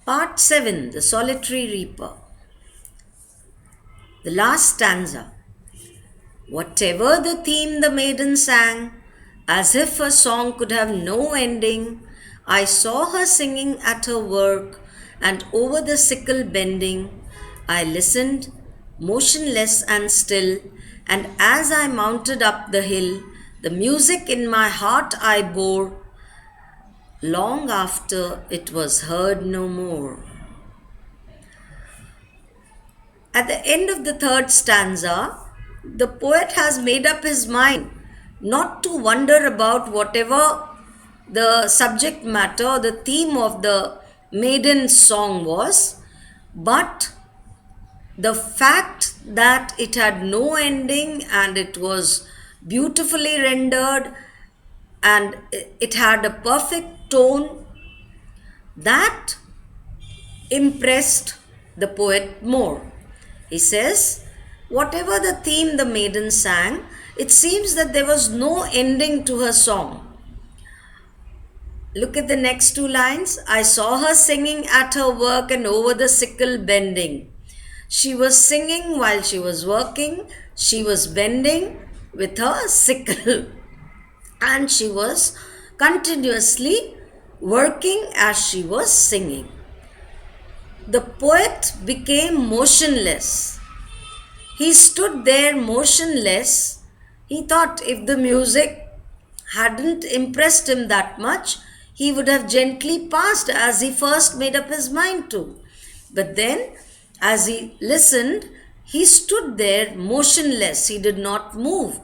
Part 7, The Solitary Reaper. The last stanza. Whatever the theme the maiden sang, as if her song could have no ending, I saw her singing at her work, and over the sickle bending. I listened, motionless and still, and as I mounted up the hill, the music in my heart I bore, long after it was heard no more. At the end of the third stanza, the poet has made up his mind not to wonder about whatever the subject matter, the theme of the maiden's song was, but the fact that it had no ending and it was beautifully rendered and it had a perfect tone, that impressed the poet more. He says, whatever the theme the maiden sang, it seems that there was no ending to her song. Look at the next two lines. I saw her singing at her work and over the sickle bending. She was singing while she was working. She was bending with her sickle. And she was continuously working as she was singing. The poet became motionless. He stood there motionless. He thought if the music hadn't impressed him that much, he would have gently passed as he first made up his mind to. But then, as he listened, he stood there motionless. He did not move.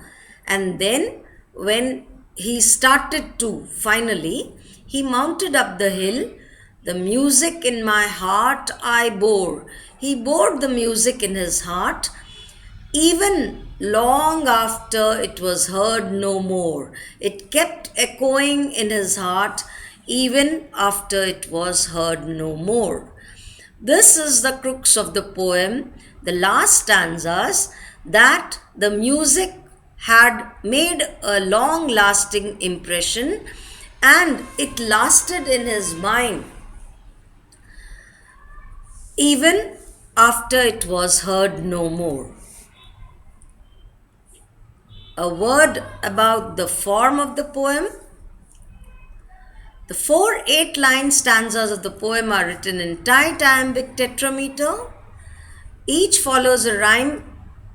And then, when he started to finally, he mounted up the hill. The music in my heart I bore. He bore the music in his heart even long after it was heard no more. It kept echoing in his heart even after it was heard no more. This is the crux of the poem, the last stanzas, that the music had made a long lasting impression and it lasted in his mind even after it was heard no more. A word about the form of the poem. The 4 8-line stanzas of the poem are written in tight iambic tetrameter. Each follows a rhyme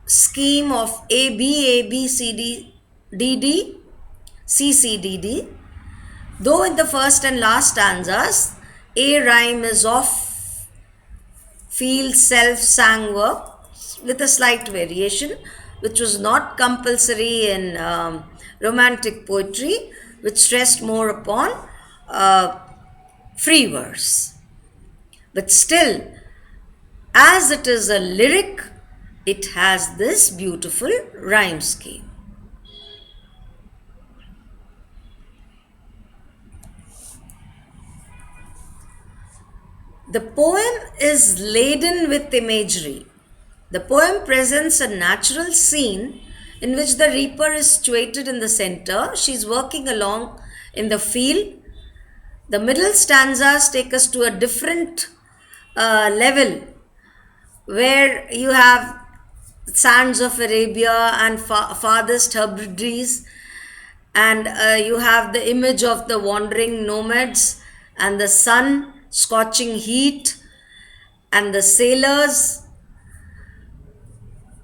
scheme of A, B, A, B, C, D, D, D, C, C, D, D. Though in the first and last stanzas, A rhyme is off field self-sang work with a slight variation, which was not compulsory in romantic poetry, which stressed more upon free verse. But still, as it is a lyric, it has this beautiful rhyme scheme. The poem is laden with imagery. The poem presents a natural scene in which the reaper is situated in the center. She's working along in the field. The middle stanzas take us to a different level where you have sands of Arabia and farthest Hebrides, and you have the image of the wandering nomads and the sun scorching heat and the sailors.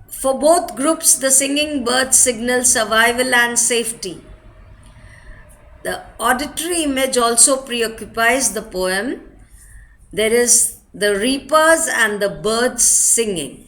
For both groups, the singing birds signal survival and safety. The auditory image also preoccupies the poem. There is the reapers and the birds singing.